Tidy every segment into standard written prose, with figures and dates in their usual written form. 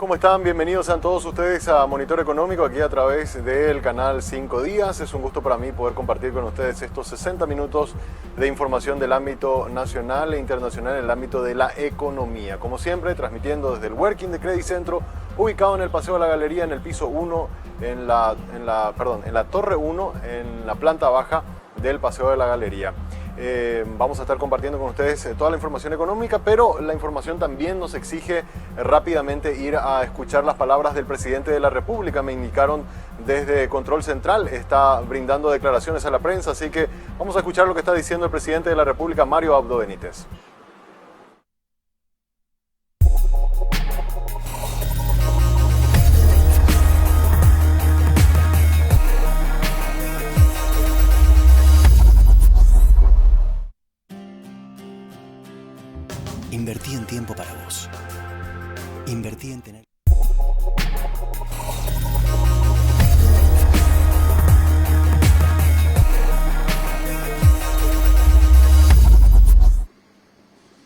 ¿Cómo están? Bienvenidos a todos ustedes a Monitor Económico, aquí a través del canal 5 Días. Es un gusto para mí poder compartir con ustedes estos 60 minutos de información del ámbito nacional e internacional en el ámbito de la economía. Como siempre, transmitiendo desde el Working de Credit Centro, ubicado en el Paseo de la Galería, en el piso 1, en la Torre 1, en la planta baja del Paseo de la Galería. Vamos a estar compartiendo con ustedes toda la información económica, pero la información también nos exige rápidamente ir a escuchar las palabras del presidente de la República. Me indicaron desde Control Central, está brindando declaraciones a la prensa, así que vamos a escuchar lo que está diciendo el presidente de la República, Mario Abdo Benítez. Invertí en tiempo para vos. Invertí en tener...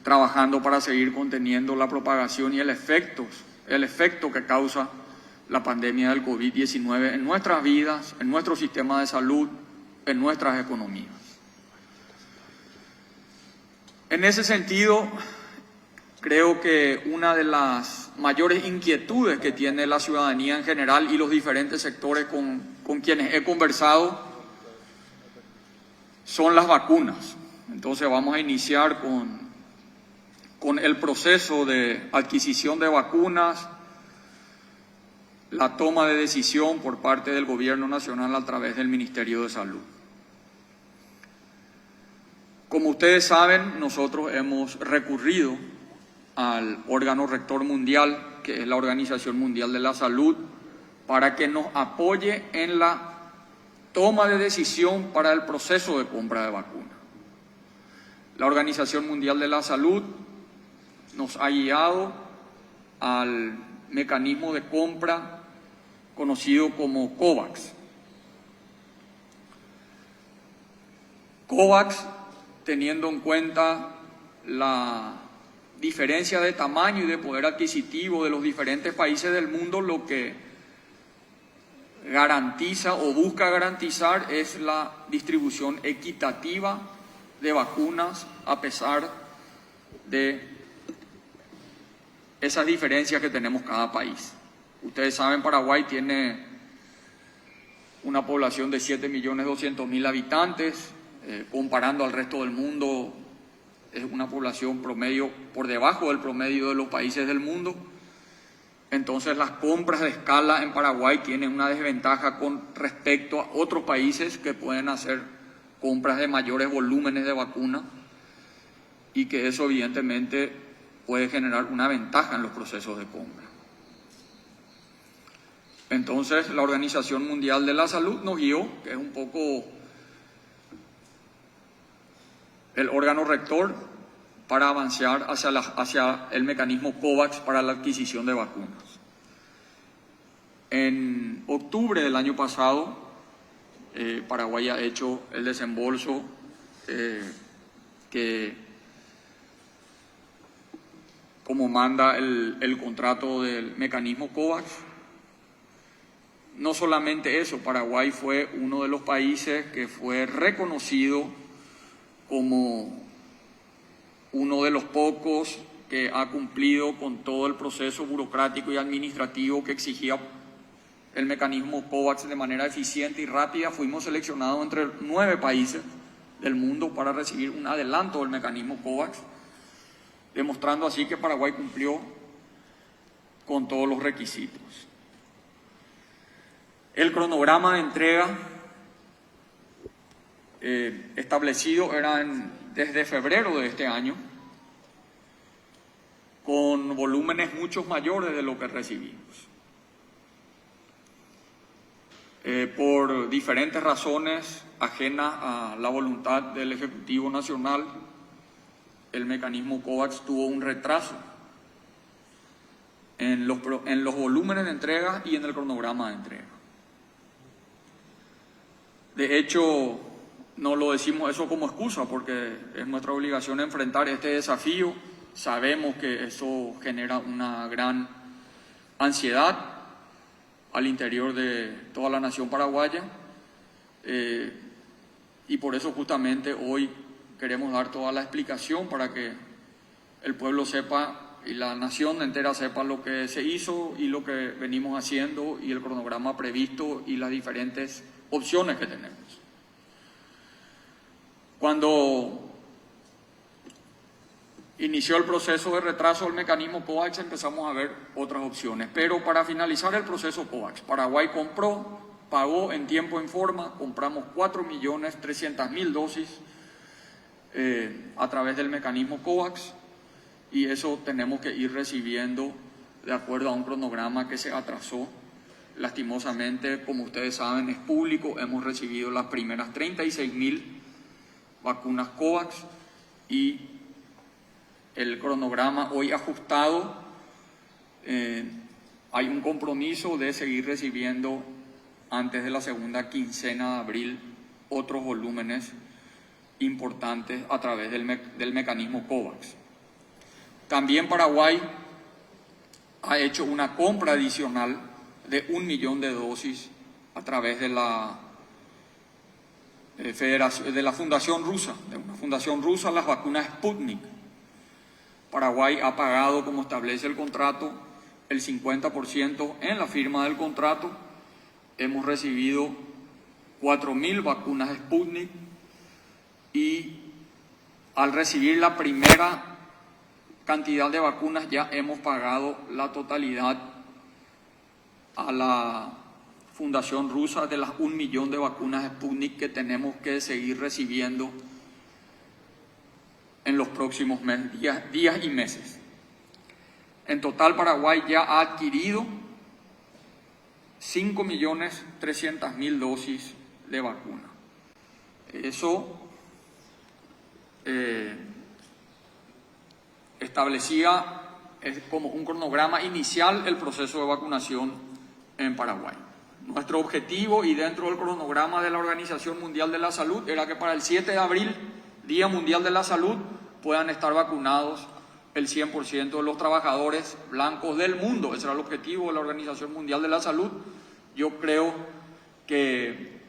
Trabajando para seguir conteniendo la propagación y el efecto que causa la pandemia del COVID-19 en nuestras vidas, en nuestro sistema de salud, en nuestras economías. En ese sentido, creo que una de las mayores inquietudes que tiene la ciudadanía en general y los diferentes sectores con quienes he conversado son las vacunas. Entonces vamos a iniciar con el proceso de adquisición de vacunas, la toma de decisión por parte del Gobierno Nacional a través del Ministerio de Salud. Como ustedes saben, nosotros hemos recurrido al órgano rector mundial, que es la Organización Mundial de la Salud, para que nos apoye en la toma de decisión para el proceso de compra de vacunas. La Organización Mundial de la Salud nos ha guiado al mecanismo de compra conocido como COVAX. COVAX, teniendo en cuenta la diferencia de tamaño y de poder adquisitivo de los diferentes países del mundo, lo que garantiza o busca garantizar es la distribución equitativa de vacunas a pesar de esas diferencias que tenemos cada país. Ustedes saben, Paraguay tiene una población de 7.200.000 habitantes, comparando al resto del mundo, es una población promedio por debajo del promedio de los países del mundo. Entonces las compras de escala en Paraguay tienen una desventaja con respecto a otros países que pueden hacer compras de mayores volúmenes de vacuna y que eso evidentemente puede generar una ventaja en los procesos de compra. Entonces la Organización Mundial de la Salud nos guió, que es un poco el órgano rector para avanzar hacia el mecanismo COVAX para la adquisición de vacunas. En octubre del año pasado, Paraguay ha hecho el desembolso que, como manda el contrato del mecanismo COVAX. No solamente eso, Paraguay fue uno de los países que fue reconocido como uno de los pocos que ha cumplido con todo el proceso burocrático y administrativo que exigía el mecanismo COVAX de manera eficiente y rápida. Fuimos seleccionados entre 9 países del mundo para recibir un adelanto del mecanismo COVAX, demostrando así que Paraguay cumplió con todos los requisitos. El cronograma de entrega establecido era desde febrero de este año, con volúmenes mucho mayores de lo que recibimos. Por diferentes razones ajenas a la voluntad del Ejecutivo Nacional, el mecanismo COVAX tuvo un retraso en los volúmenes de entrega y en el cronograma de entrega. De hecho, no lo decimos eso como excusa, porque es nuestra obligación enfrentar este desafío. Sabemos que eso genera una gran ansiedad al interior de toda la nación paraguaya, y por eso justamente hoy queremos dar toda la explicación para que el pueblo sepa y la nación entera sepa lo que se hizo y lo que venimos haciendo y el cronograma previsto y las diferentes opciones que tenemos. Cuando inició el proceso de retraso del mecanismo COVAX empezamos a ver otras opciones, pero para finalizar el proceso COVAX, Paraguay pagó en tiempo y en forma, compramos 4.300.000 dosis a través del mecanismo COVAX, y eso tenemos que ir recibiendo de acuerdo a un cronograma que se atrasó. Lastimosamente, como ustedes saben, es público, hemos recibido las primeras 36.000 vacunas COVAX y el cronograma hoy ajustado, hay un compromiso de seguir recibiendo antes de la segunda quincena de abril otros volúmenes importantes a través del mecanismo COVAX. También Paraguay ha hecho una compra adicional de 1 millón de dosis a través de la Fundación Rusa, las vacunas Sputnik. Paraguay ha pagado, como establece el contrato, el 50% en la firma del contrato. Hemos recibido 4.000 vacunas Sputnik y al recibir la primera cantidad de vacunas ya hemos pagado la totalidad a la Fundación Rusa de las 1 millón de vacunas Sputnik que tenemos que seguir recibiendo en los próximos días y meses. En total, Paraguay ya ha adquirido 5.300.000 dosis de vacuna. Eso establecía como un cronograma inicial el proceso de vacunación en Paraguay. Nuestro objetivo, y dentro del cronograma de la Organización Mundial de la Salud, era que para el 7 de abril, Día Mundial de la Salud, puedan estar vacunados el 100% de los trabajadores blancos del mundo. Ese era el objetivo de la Organización Mundial de la Salud. Yo creo que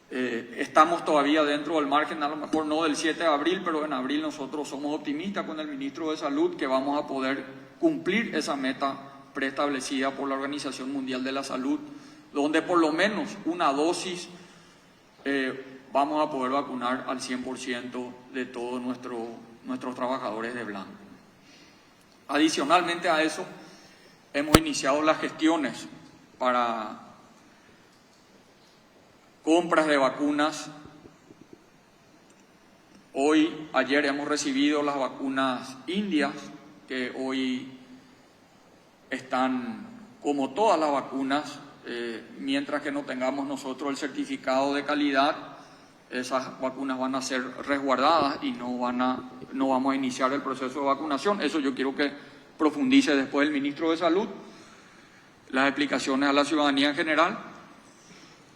estamos todavía dentro del margen, a lo mejor no del 7 de abril, pero en abril nosotros somos optimistas con el ministro de Salud que vamos a poder cumplir esa meta preestablecida por la Organización Mundial de la Salud, donde por lo menos una dosis vamos a poder vacunar al 100% de todos nuestros trabajadores de blanco. Adicionalmente a eso, hemos iniciado las gestiones para compras de vacunas. Ayer hemos recibido las vacunas indias, que hoy están, como todas las vacunas, mientras que no tengamos nosotros el certificado de calidad, esas vacunas van a ser resguardadas y no vamos a iniciar el proceso de vacunación. Eso yo quiero que profundice después el ministro de Salud, las explicaciones a la ciudadanía en general.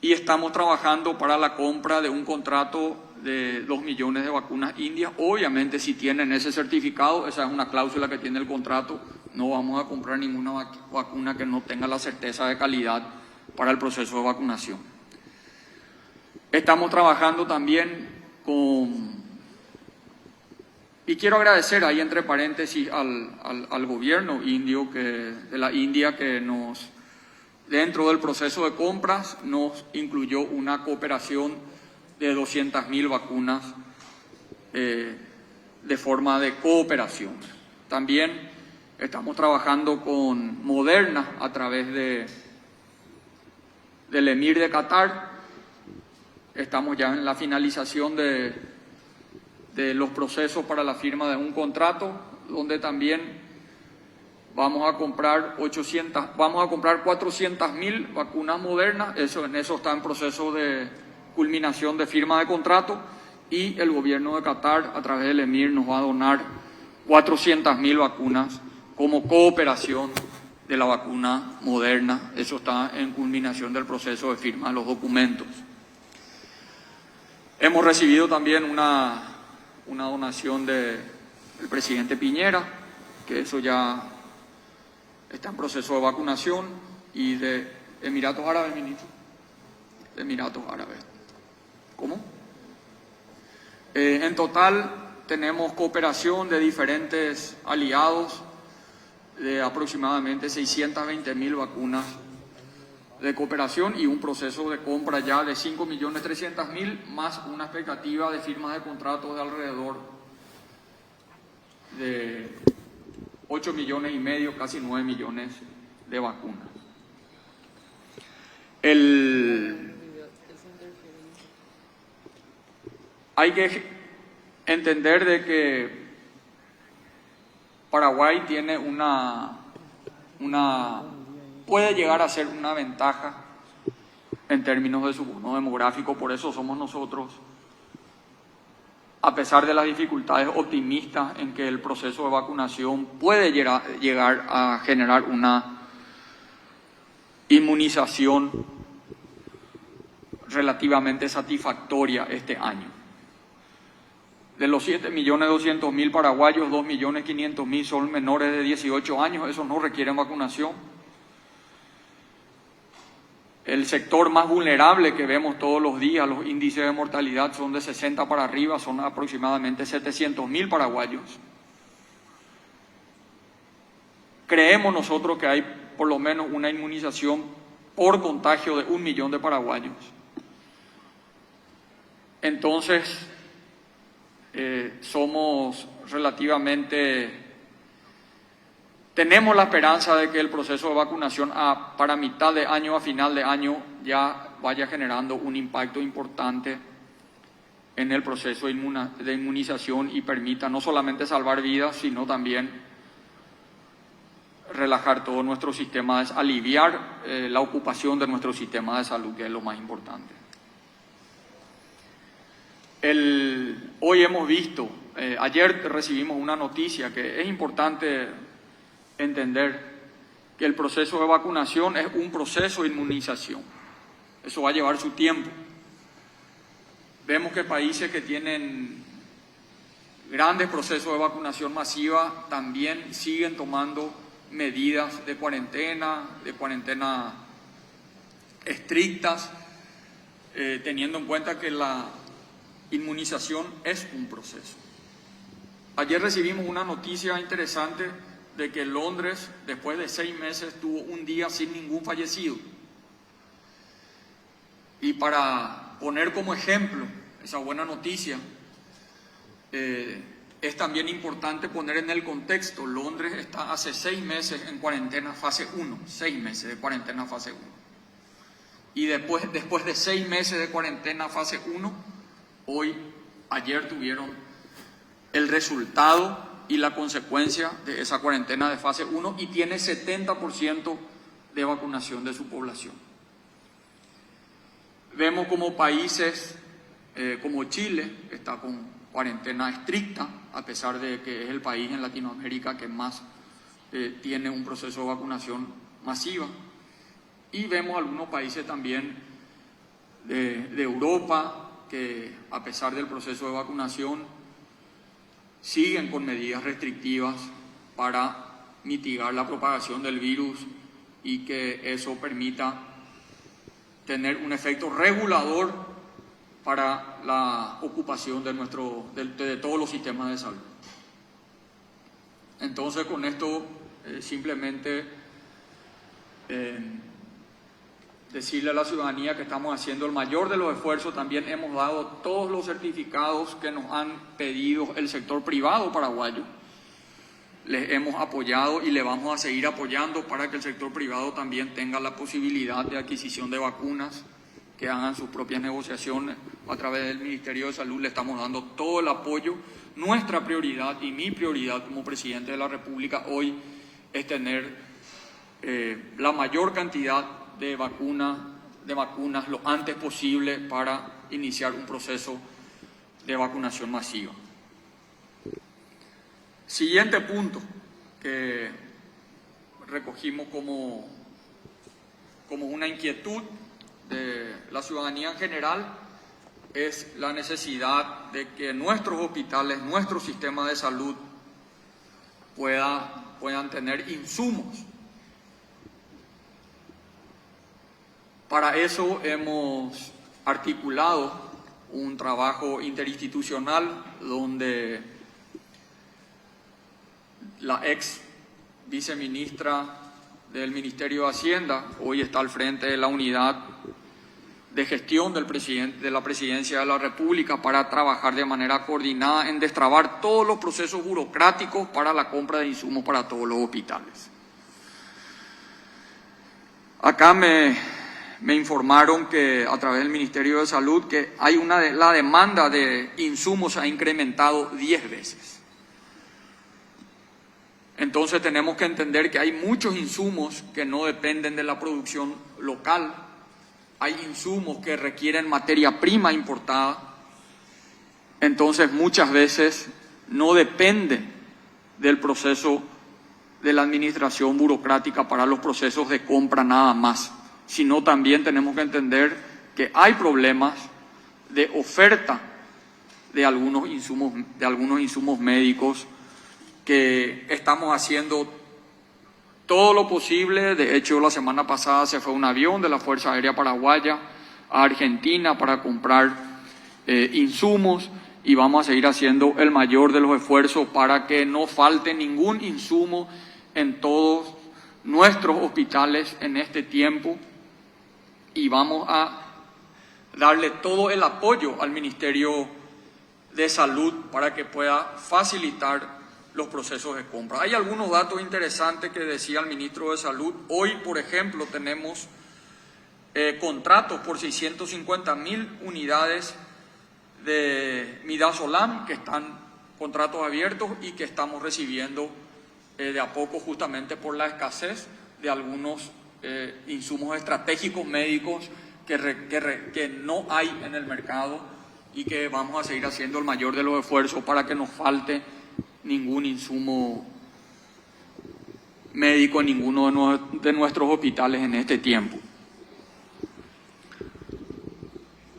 Y estamos trabajando para la compra de un contrato de 2 millones de vacunas indias. Obviamente, si tienen ese certificado, esa es una cláusula que tiene el contrato, no vamos a comprar ninguna vacuna que no tenga la certeza de calidad para el proceso de vacunación. Estamos trabajando también y quiero agradecer ahí entre paréntesis al gobierno indio de la India que dentro del proceso de compras nos incluyó una cooperación de 200.000 vacunas de forma de cooperación. También estamos trabajando con Moderna a través del Emir de Qatar. Estamos ya en la finalización de los procesos para la firma de un contrato, donde también vamos a comprar 400.000 vacunas Moderna. En eso está en proceso de culminación de firma de contrato, y el gobierno de Qatar a través del Emir nos va a donar 400.000 vacunas como cooperación de la vacuna Moderna. Eso está en culminación del proceso de firma de los documentos. Hemos recibido también una donación del presidente Piñera, que eso ya está en proceso de vacunación, y de Emiratos Árabes, ministro. Emiratos Árabes. ¿Cómo? En total tenemos cooperación de diferentes aliados de aproximadamente 620.000 vacunas de cooperación y un proceso de compra ya de 5.300.000, más una expectativa de firmas de contratos de alrededor de 8,5 millones, casi 9 millones de vacunas. Hay que entender de que Paraguay tiene puede llegar a ser una ventaja en términos de su bono demográfico. Por eso somos nosotros, a pesar de las dificultades, optimistas en que el proceso de vacunación puede llegar a generar una inmunización relativamente satisfactoria este año. De los 7.200.000 paraguayos, 2.500.000 son menores de 18 años, esos no requieren vacunación. El sector más vulnerable que vemos todos los días, los índices de mortalidad son de 60 para arriba, son aproximadamente 700.000 paraguayos. Creemos nosotros que hay por lo menos una inmunización por contagio de 1 millón de paraguayos. Entonces, somos tenemos la esperanza de que el proceso de vacunación para mitad de año, a final de año, ya vaya generando un impacto importante en el proceso de inmunización y permita no solamente salvar vidas, sino también relajar todo nuestro sistema, aliviar la ocupación de nuestro sistema de salud, que es lo más importante. Hoy hemos visto, ayer recibimos una noticia que es importante entender, que el proceso de vacunación es un proceso de inmunización. Eso va a llevar su tiempo. Vemos que países que tienen grandes procesos de vacunación masiva también siguen tomando medidas de cuarentena estrictas, teniendo en cuenta que la inmunización es un proceso. Ayer recibimos una noticia interesante de que Londres, después de 6 meses, tuvo un día sin ningún fallecido. Y para poner como ejemplo esa buena noticia, es también importante poner en el contexto. Londres está hace 6 meses en cuarentena fase 1, 6 meses de cuarentena fase 1. Y después de 6 meses de cuarentena fase 1, ayer tuvieron el resultado y la consecuencia de esa cuarentena de fase 1 y tiene 70% de vacunación de su población. Vemos como países como Chile, que está con cuarentena estricta, a pesar de que es el país en Latinoamérica que más tiene un proceso de vacunación masiva. Y vemos algunos países también de Europa que, a pesar del proceso de vacunación, siguen con medidas restrictivas para mitigar la propagación del virus y que eso permita tener un efecto regulador para la ocupación de todos los sistemas de salud. Entonces, con esto simplemente decirle a la ciudadanía que estamos haciendo el mayor de los esfuerzos. También hemos dado todos los certificados que nos han pedido el sector privado paraguayo. Les hemos apoyado y le vamos a seguir apoyando para que el sector privado también tenga la posibilidad de adquisición de vacunas, que hagan sus propias negociaciones. A través del Ministerio de Salud le estamos dando todo el apoyo. Nuestra prioridad y mi prioridad como presidente de la República hoy es tener la mayor cantidad de vacunas lo antes posible para iniciar un proceso de vacunación masiva. Siguiente punto que recogimos como una inquietud de la ciudadanía en general es la necesidad de que nuestros hospitales, nuestro sistema de salud puedan tener insumos Para eso hemos articulado un trabajo interinstitucional donde la ex viceministra del Ministerio de Hacienda hoy está al frente de la unidad de gestión de la Presidencia de la República para trabajar de manera coordinada en destrabar todos los procesos burocráticos para la compra de insumos para todos los hospitales. Acá me informaron que a través del Ministerio de Salud que hay la demanda de insumos ha incrementado 10 veces. Entonces tenemos que entender que hay muchos insumos que no dependen de la producción local, hay insumos que requieren materia prima importada, entonces muchas veces no depende del proceso de la administración burocrática para los procesos de compra nada más, sino también tenemos que entender que hay problemas de oferta de algunos insumos médicos que estamos haciendo todo lo posible. De hecho, la semana pasada se fue un avión de la Fuerza Aérea Paraguaya a Argentina para comprar insumos y vamos a seguir haciendo el mayor de los esfuerzos para que no falte ningún insumo en todos nuestros hospitales en este tiempo, y vamos a darle todo el apoyo al Ministerio de Salud para que pueda facilitar los procesos de compra. Hay algunos datos interesantes que decía el ministro de Salud. Hoy, por ejemplo, tenemos contratos por 650.000 unidades de Midazolam que están contratos abiertos y que estamos recibiendo de a poco, justamente por la escasez de algunos insumos estratégicos médicos que no hay en el mercado, y que vamos a seguir haciendo el mayor de los esfuerzos para que nos falte ningún insumo médico en ninguno de nuestros hospitales en este tiempo.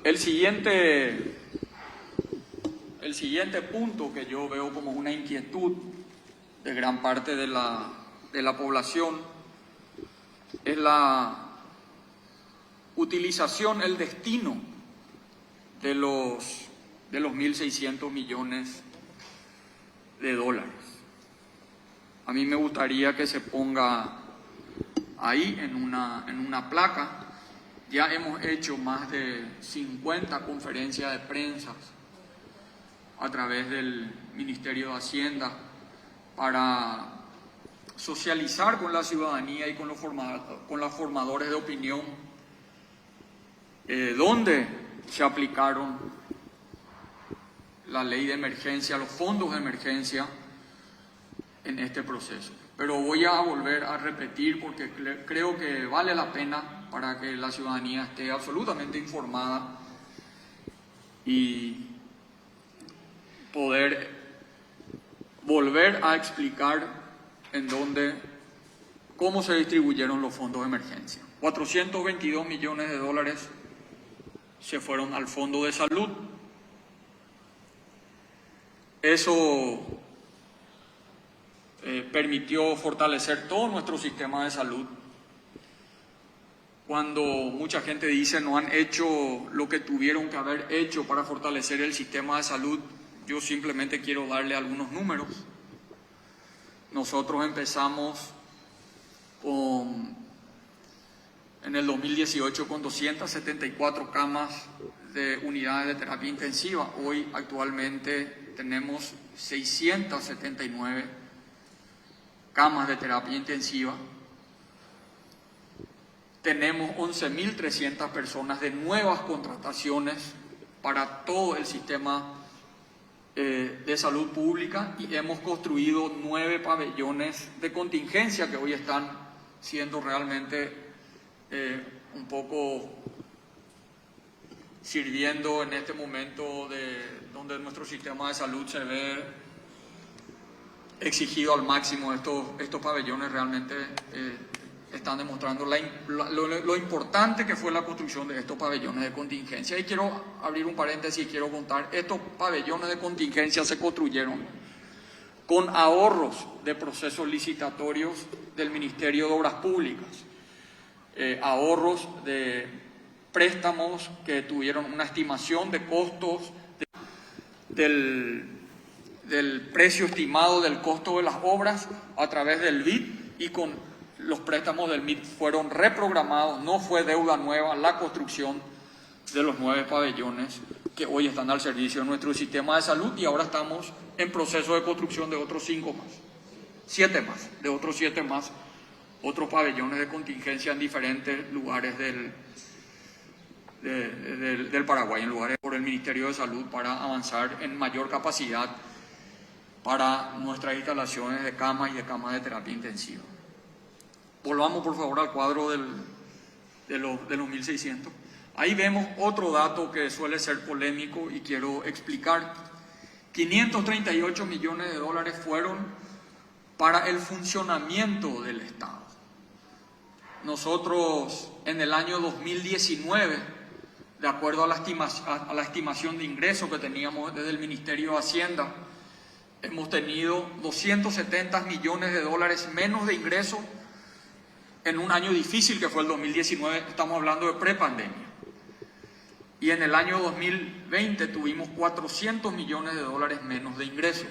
El siguiente punto que yo veo como una inquietud de gran parte de la población es la utilización, el destino de los 1.600 millones de dólares. A mí me gustaría que se ponga ahí en una placa. Ya hemos hecho más de 50 conferencias de prensa a través del Ministerio de Hacienda para socializar con la ciudadanía y con los formadores de opinión dónde se aplicaron la ley de emergencia, los fondos de emergencia en este proceso. Pero voy a volver a repetir porque creo que vale la pena para que la ciudadanía esté absolutamente informada y poder volver a explicar cómo se distribuyeron los fondos de emergencia. 422 millones de dólares se fueron al Fondo de Salud. Eso permitió fortalecer todo nuestro sistema de salud. Cuando mucha gente dice no han hecho lo que tuvieron que haber hecho para fortalecer el sistema de salud, yo simplemente quiero darle algunos números. Nosotros empezamos en el 2018 con 274 camas de unidades de terapia intensiva. Hoy actualmente tenemos 679 camas de terapia intensiva. Tenemos 11.300 personas de nuevas contrataciones para todo el sistema de salud pública, y hemos construido 9 pabellones de contingencia que hoy están siendo realmente un poco sirviendo en este momento donde nuestro sistema de salud se ve exigido al máximo. Estos pabellones realmente están demostrando lo importante que fue la construcción de estos pabellones de contingencia. Y quiero abrir un paréntesis y quiero contar, estos pabellones de contingencia se construyeron con ahorros de procesos licitatorios del Ministerio de Obras Públicas. ahorros de préstamos que tuvieron una estimación de costos del precio estimado del costo de las obras a través del BID, y con los préstamos del BID fueron reprogramados, no fue deuda nueva la construcción de los 9 pabellones que hoy están al servicio de nuestro sistema de salud, y ahora estamos en proceso de construcción de otros 7 más, otros pabellones de contingencia en diferentes lugares del Paraguay, en lugares por el Ministerio de Salud, para avanzar en mayor capacidad para nuestras instalaciones de camas y de camas de terapia intensiva. Volvamos por favor al cuadro de los 1.600. Ahí vemos otro dato que suele ser polémico y quiero explicar. 538 millones de dólares fueron para el funcionamiento del Estado. Nosotros en el año 2019, de acuerdo a la estimación de ingresos que teníamos desde el Ministerio de Hacienda, hemos tenido 270 millones de dólares menos de ingresos en un año difícil que fue el 2019, estamos hablando de prepandemia. Y en el año 2020 tuvimos 400 millones de dólares menos de ingresos.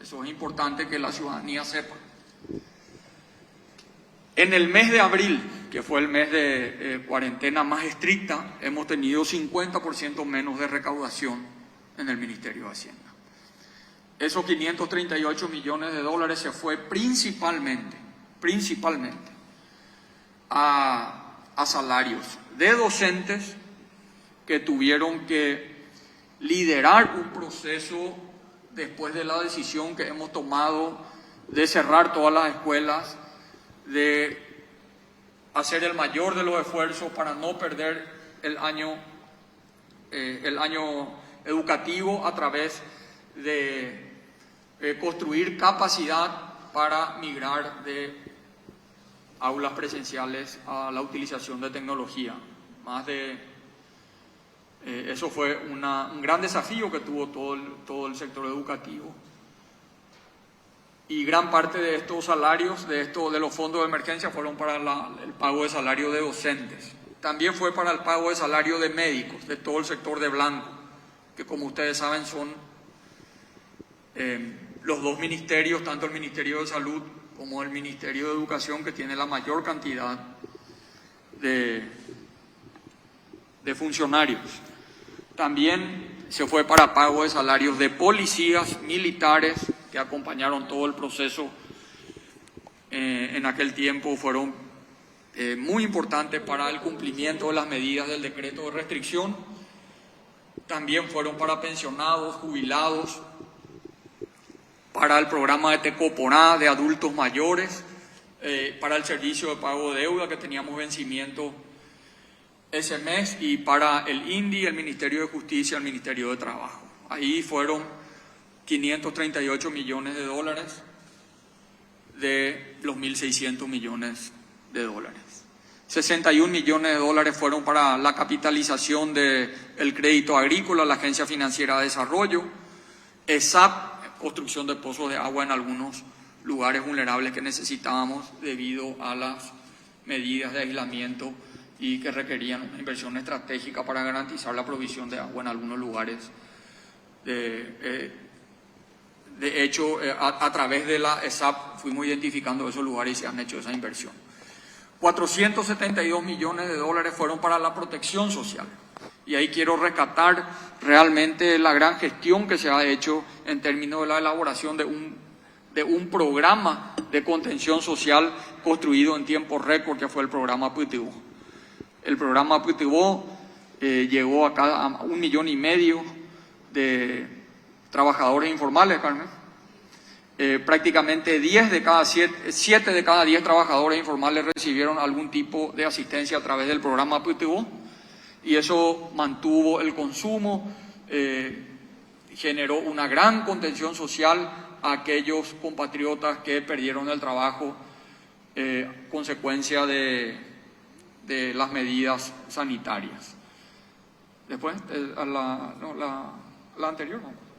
Eso es importante que la ciudadanía sepa. En el mes de abril, que fue el mes de cuarentena más estricta, hemos tenido 50% menos de recaudación en el Ministerio de Hacienda. Esos 538 millones de dólares se fue principalmente a salarios de docentes que tuvieron que liderar un proceso después de la decisión que hemos tomado de cerrar todas las escuelas, de hacer el mayor de los esfuerzos para no perder el año educativo a través de construir capacidad para migrar de aulas presenciales a la utilización de tecnología. Eso fue un gran desafío que tuvo todo el sector educativo. Y gran parte de estos salarios, de los fondos de emergencia, fueron para el pago de salario de docentes. También fue para el pago de salario de médicos, de todo el sector de blanco, que como ustedes saben son los dos ministerios, tanto el Ministerio de Salud como el Ministerio de Educación, que tiene la mayor cantidad de funcionarios. También se fue para pago de salarios de policías, militares, que acompañaron todo el proceso en aquel tiempo, fueron muy importantes para el cumplimiento de las medidas del decreto de restricción. También fueron para pensionados, jubilados, para el programa de Tecoporá de adultos mayores, para el servicio de pago de deuda que teníamos vencimiento ese mes, y para el INDI, el Ministerio de Justicia, el Ministerio de Trabajo. Ahí fueron 538 millones de dólares de los 1.600 millones de dólares. 61 millones de dólares fueron para la capitalización del crédito agrícola, la Agencia Financiera de Desarrollo, ESAP, construcción de pozos de agua en algunos lugares vulnerables que necesitábamos debido a las medidas de aislamiento y que requerían una inversión estratégica para garantizar la provisión de agua en algunos lugares. De hecho, a través de la ESAP fuimos identificando esos lugares y se han hecho esa inversión. 472 millones de dólares fueron para la protección social. Y ahí quiero rescatar realmente la gran gestión que se ha hecho en términos de la elaboración de un programa de contención social construido en tiempo récord, que fue el programa Putibó. El programa Putibó llegó acá a 1,5 millones de trabajadores informales, Carmen. Prácticamente 7 de cada 10 trabajadores informales recibieron algún tipo de asistencia a través del programa Putibó, y eso mantuvo el consumo, generó una gran contención social a aquellos compatriotas que perdieron el trabajo consecuencia de las medidas sanitarias. Después, la anterior, ¿no?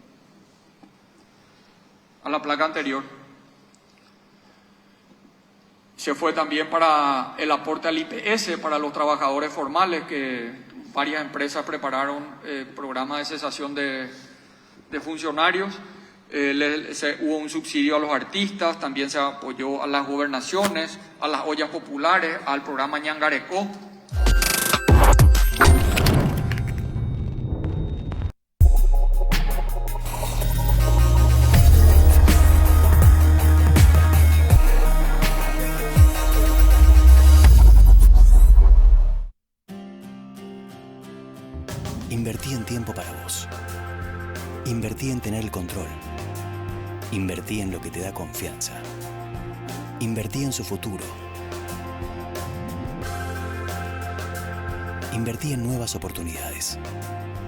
A la placa anterior. Se fue también para el aporte al IPS para los trabajadores formales, que varias empresas prepararon programas de cesación de funcionarios. Hubo un subsidio a los artistas, también se apoyó a las gobernaciones, a las ollas populares, al programa Ñangarecó. Invertí en tiempo para vos. Invertí en tener el control. Invertí en lo que te da confianza. Invertí en su futuro. Invertí en nuevas oportunidades.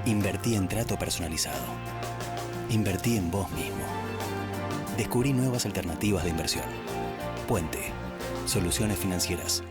Invertí en trato personalizado. Invertí en vos mismo. Descubrí nuevas alternativas de inversión. Puente. Soluciones financieras.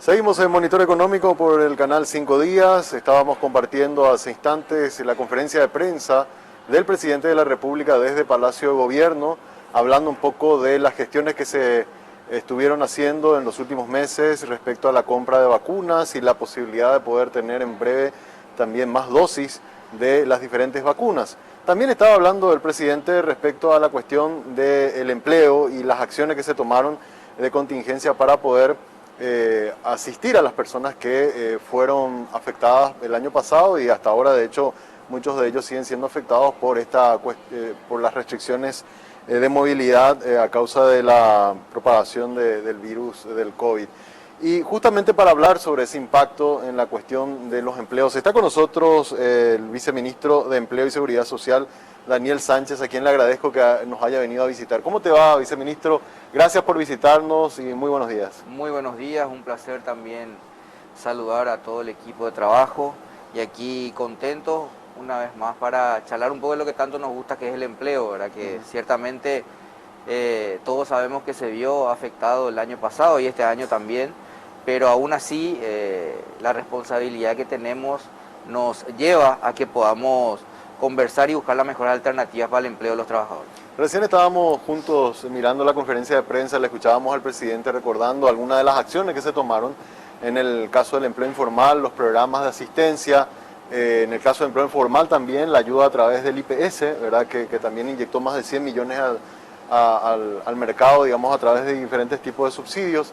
Seguimos en Monitor Económico por el canal 5 Días. Estábamos compartiendo hace instantes la conferencia de prensa del presidente de la República desde Palacio de Gobierno, hablando un poco de las gestiones que se estuvieron haciendo en los últimos meses respecto a la compra de vacunas y la posibilidad de poder tener en breve también más dosis de las diferentes vacunas. También estaba hablando el presidente respecto a la cuestión del empleo y las acciones que se tomaron de contingencia para poder asistir a las personas que fueron afectadas el año pasado, y hasta ahora de hecho muchos de ellos siguen siendo afectados por las restricciones de movilidad a causa de la propagación del virus del COVID. Y justamente para hablar sobre ese impacto en la cuestión de los empleos, está con nosotros el viceministro de Empleo y Seguridad Social, Daniel Sánchez, a quien le agradezco que nos haya venido a visitar. ¿Cómo te va, viceministro? Gracias por visitarnos y muy buenos días. Muy buenos días, un placer también saludar a todo el equipo de trabajo y aquí contentos una vez más para charlar un poco de lo que tanto nos gusta, que es el empleo, ¿verdad? Que ciertamente todos sabemos que se vio afectado el año pasado y este año también, pero aún así la responsabilidad que tenemos nos lleva a que podamos conversar y buscar las mejores alternativas para el empleo de los trabajadores. Recién estábamos juntos mirando la conferencia de prensa, le escuchábamos al presidente recordando algunas de las acciones que se tomaron en el caso del empleo informal, los programas de asistencia, en el caso del empleo informal también la ayuda a través del IPS, ¿verdad? Que también inyectó más de 100 millones al mercado, digamos, a través de diferentes tipos de subsidios.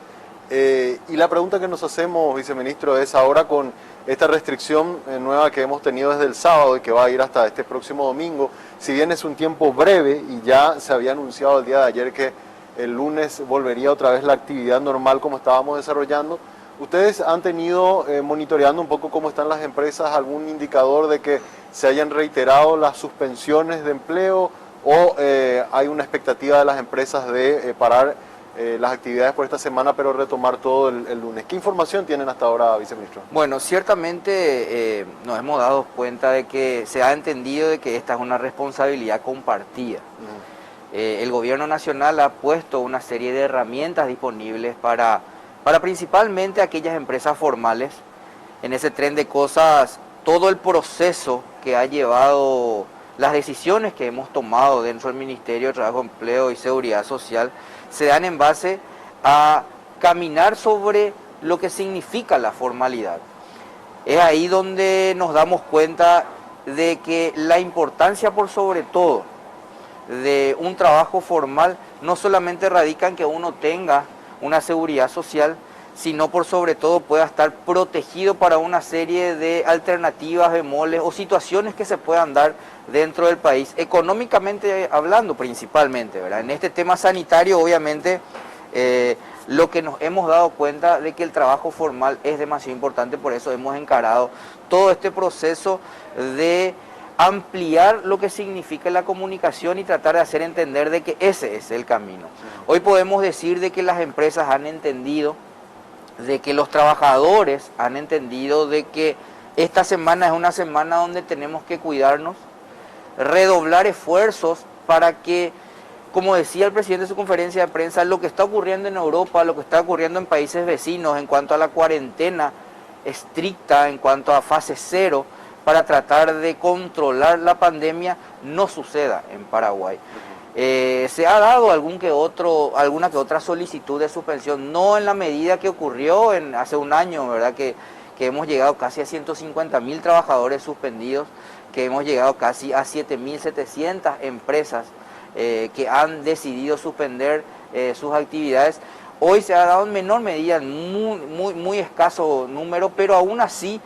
Y la pregunta que nos hacemos, viceministro, es ahora con esta restricción nueva que hemos tenido desde el sábado y que va a ir hasta este próximo domingo, si bien es un tiempo breve y ya se había anunciado el día de ayer que el lunes volvería otra vez la actividad normal como estábamos desarrollando, ¿ustedes han tenido monitoreando un poco cómo están las empresas, algún indicador de que se hayan reiterado las suspensiones de empleo o hay una expectativa de las empresas de parar las actividades por esta semana, pero retomar todo el lunes? ¿Qué información tienen hasta ahora, viceministro? Bueno, ciertamente nos hemos dado cuenta de que se ha entendido de que esta es una responsabilidad compartida. El gobierno nacional ha puesto una serie de herramientas disponibles para principalmente aquellas empresas formales. En ese tren de cosas, todo el proceso que ha llevado, las decisiones que hemos tomado dentro del Ministerio de Trabajo, Empleo y Seguridad Social, se dan en base a caminar sobre lo que significa la formalidad. Es ahí donde nos damos cuenta de que la importancia por sobre todo de un trabajo formal no solamente radica en que uno tenga una seguridad social, sino por sobre todo pueda estar protegido para una serie de alternativas, bemoles o situaciones que se puedan dar dentro del país, económicamente hablando principalmente, ¿verdad? En este tema sanitario, obviamente, lo que nos hemos dado cuenta de que el trabajo formal es demasiado importante, por eso hemos encarado todo este proceso de ampliar lo que significa la comunicación y tratar de hacer entender de que ese es el camino. Hoy podemos decir de que las empresas han entendido, de que los trabajadores han entendido de que esta semana es una semana donde tenemos que cuidarnos, redoblar esfuerzos para que, como decía el presidente en su conferencia de prensa, lo que está ocurriendo en Europa, lo que está ocurriendo en países vecinos en cuanto a la cuarentena estricta, en cuanto a fase 0, para tratar de controlar la pandemia, no suceda en Paraguay. Se ha dado alguna que otra solicitud de suspensión, no en la medida que ocurrió hace un año, ¿verdad? Que hemos llegado casi a 150.000 trabajadores suspendidos, que hemos llegado casi a 7.700 empresas que han decidido suspender sus actividades. Hoy se ha dado en menor medida, en muy escaso número, pero aún así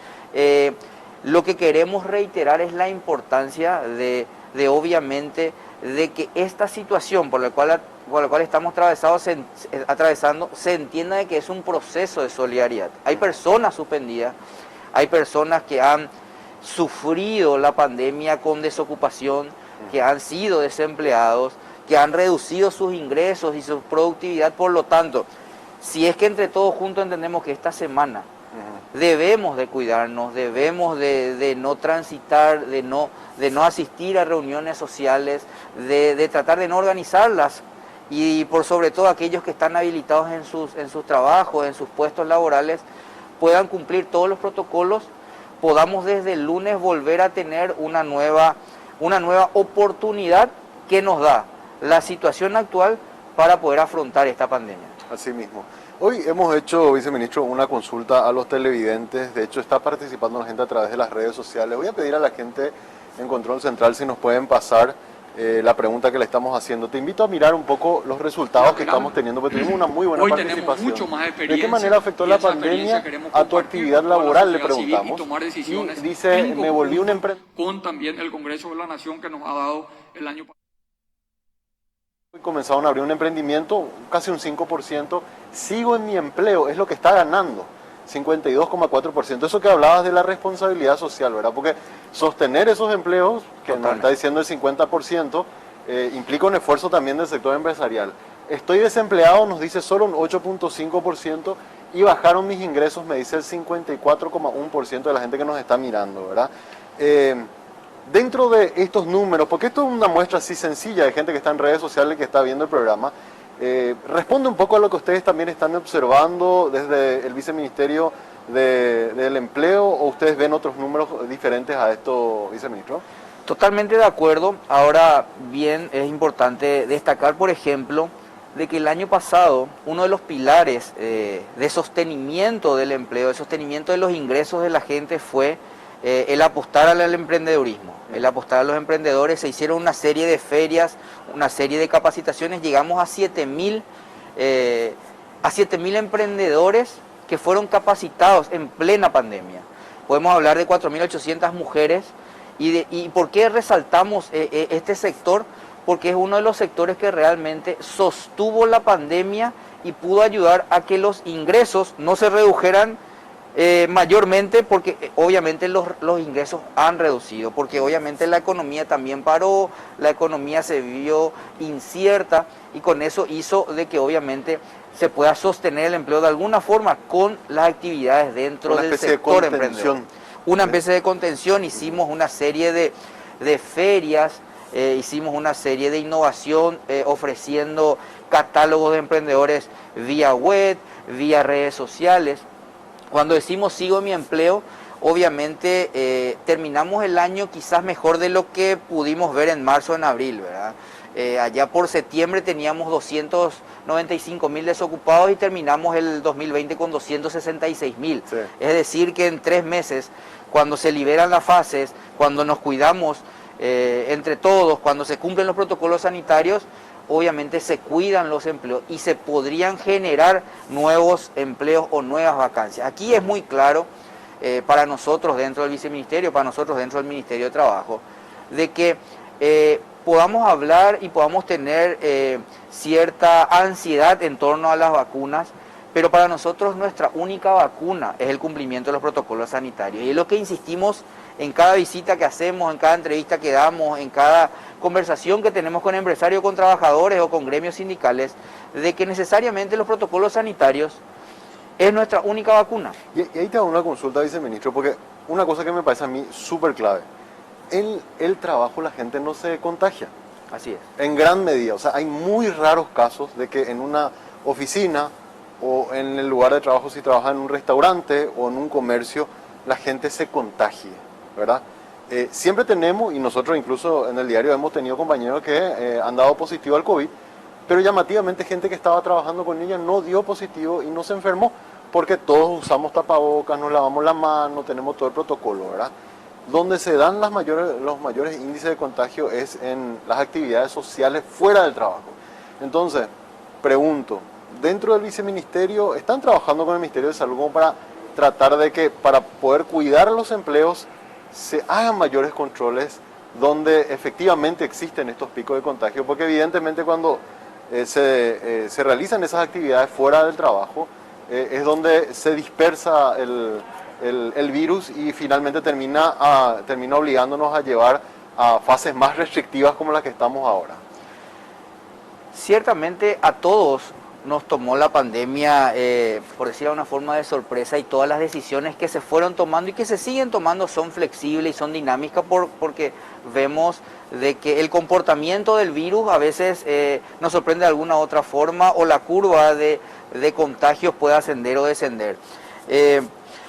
lo que queremos reiterar es la importancia de obviamente, de que esta situación por la cual estamos atravesando se entienda de que es un proceso de solidaridad. Hay personas suspendidas, hay personas que han sufrido la pandemia con desocupación, que han sido desempleados, que han reducido sus ingresos y su productividad. Por lo tanto, si es que entre todos juntos entendemos que esta semana debemos de cuidarnos, debemos de no transitar, de no asistir a reuniones sociales, de tratar de no organizarlas, y por sobre todo aquellos que están habilitados en sus trabajos, en sus puestos laborales, puedan cumplir todos los protocolos, podamos desde el lunes volver a tener una nueva oportunidad que nos da la situación actual para poder afrontar esta pandemia. Así mismo. Hoy hemos hecho, viceministro, una consulta a los televidentes. De hecho, está participando la gente a través de las redes sociales. Voy a pedir a la gente en Control Central si nos pueden pasar la pregunta que le estamos haciendo. Te invito a mirar un poco los resultados que estamos teniendo, porque tenemos una muy buena participación. Mucho más experiencia. ¿De qué manera afectó la pandemia a tu actividad laboral? Le preguntamos. Y dice, me volví un emprendedor. Con también el Congreso de la Nación que nos ha dado el año pasado. Comenzaron a abrir un emprendimiento, casi un 5%. Sigo en mi empleo, es lo que está ganando. 52,4%. Eso que hablabas de la responsabilidad social, ¿verdad? Porque sostener esos empleos, que nos está diciendo el 50%, implica un esfuerzo también del sector empresarial. Estoy desempleado, nos dice solo un 8,5%, y bajaron mis ingresos, me dice el 54,1% de la gente que nos está mirando, ¿verdad? Dentro de estos números, porque esto es una muestra así sencilla de gente que está en redes sociales, que está viendo el programa, responde un poco a lo que ustedes también están observando desde el Viceministerio del Empleo, o ustedes ven otros números diferentes a esto, viceministro. Totalmente de acuerdo. Ahora bien, es importante destacar, por ejemplo, de que el año pasado uno de los pilares de sostenimiento del empleo, de sostenimiento de los ingresos de la gente fue el apostar al emprendedurismo, el apostar a los emprendedores. Se hicieron una serie de ferias, una serie de capacitaciones, llegamos a 7.000 emprendedores que fueron capacitados en plena pandemia. Podemos hablar de 4.800 mujeres. ¿Y por qué resaltamos este sector? Porque es uno de los sectores que realmente sostuvo la pandemia y pudo ayudar a que los ingresos no se redujeran mayormente, porque obviamente los ingresos han reducido, porque obviamente la economía también paró, la economía se vio incierta, y con eso hizo de que obviamente se pueda sostener el empleo de alguna forma con las actividades dentro del sector emprendedor. Una especie de contención. Hicimos una serie de ferias, hicimos una serie de innovación, ofreciendo catálogos de emprendedores vía web, vía redes sociales. Cuando decimos sigo en mi empleo, obviamente terminamos el año quizás mejor de lo que pudimos ver en marzo o en abril, ¿verdad? Allá por septiembre teníamos 295.000 desocupados y terminamos el 2020 con 266.000. Sí. Es decir, que en 3 meses, cuando se liberan las fases, cuando nos cuidamos entre todos, cuando se cumplen los protocolos sanitarios, obviamente se cuidan los empleos y se podrían generar nuevos empleos o nuevas vacancias. Aquí es muy claro para nosotros dentro del viceministerio, para nosotros dentro del Ministerio de Trabajo, de que podamos hablar y podamos tener cierta ansiedad en torno a las vacunas, pero para nosotros nuestra única vacuna es el cumplimiento de los protocolos sanitarios. Y es lo que insistimos en cada visita que hacemos, en cada entrevista que damos, en cada conversación que tenemos con empresarios, con trabajadores o con gremios sindicales, de que necesariamente los protocolos sanitarios es nuestra única vacuna. Y ahí te hago una consulta, viceministro, porque una cosa que me parece a mí súper clave. En el trabajo la gente no se contagia. Así es. En gran medida. O sea, hay muy raros casos de que en una oficina o en el lugar de trabajo, si trabaja en un restaurante o en un comercio, la gente se contagie, ¿verdad? Siempre tenemos, y nosotros incluso en el diario hemos tenido compañeros que han dado positivo al COVID, pero llamativamente gente que estaba trabajando con ella no dio positivo y no se enfermó, porque todos usamos tapabocas, nos lavamos la mano, tenemos todo el protocolo, ¿verdad? Donde se dan los mayores índices de contagio es en las actividades sociales fuera del trabajo. Entonces, pregunto, dentro del viceministerio, ¿están trabajando con el Ministerio de Salud como para tratar de que, para poder cuidar los empleos, se hagan mayores controles donde efectivamente existen estos picos de contagio? Porque evidentemente cuando se realizan esas actividades fuera del trabajo, es donde se dispersa el virus y finalmente termina obligándonos a llevar a fases más restrictivas como las que estamos ahora. Ciertamente a todos nos tomó la pandemia, por decirlo de una forma, de sorpresa, y todas las decisiones que se fueron tomando y que se siguen tomando son flexibles y son dinámicas porque vemos de que el comportamiento del virus a veces nos sorprende de alguna otra forma, o la curva de contagios puede ascender o descender.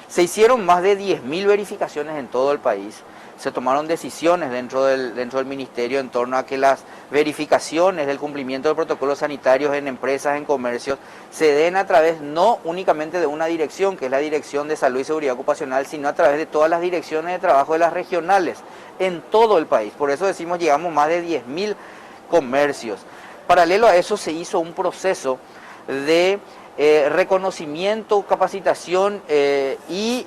Se hicieron más de 10.000 verificaciones en todo el país. Se tomaron decisiones dentro del ministerio en torno a que las verificaciones del cumplimiento de protocolos sanitarios en empresas, en comercios, se den a través no únicamente de una dirección, que es la Dirección de Salud y Seguridad Ocupacional, sino a través de todas las direcciones de trabajo de las regionales en todo el país. Por eso decimos, llegamos más de 10.000 comercios. Paralelo a eso se hizo un proceso de reconocimiento, capacitación y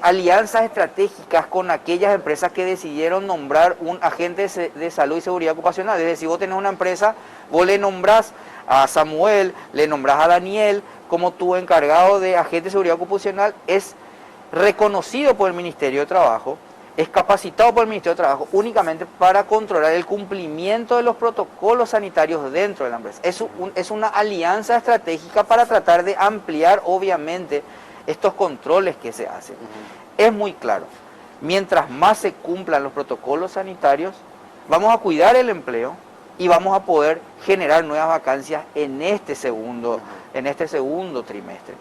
alianzas estratégicas con aquellas empresas que decidieron nombrar un agente de salud y seguridad ocupacional. Es decir, vos tenés una empresa, vos le nombrás a Samuel, le nombrás a Daniel como tu encargado de agente de seguridad ocupacional, es reconocido por el Ministerio de Trabajo, es capacitado por el Ministerio de Trabajo únicamente para controlar el cumplimiento de los protocolos sanitarios dentro de la empresa. Es una alianza estratégica para tratar de ampliar, obviamente, estos controles que se hacen. Es muy claro, mientras más se cumplan los protocolos sanitarios, vamos a cuidar el empleo y vamos a poder generar nuevas vacancias en este segundo trimestre.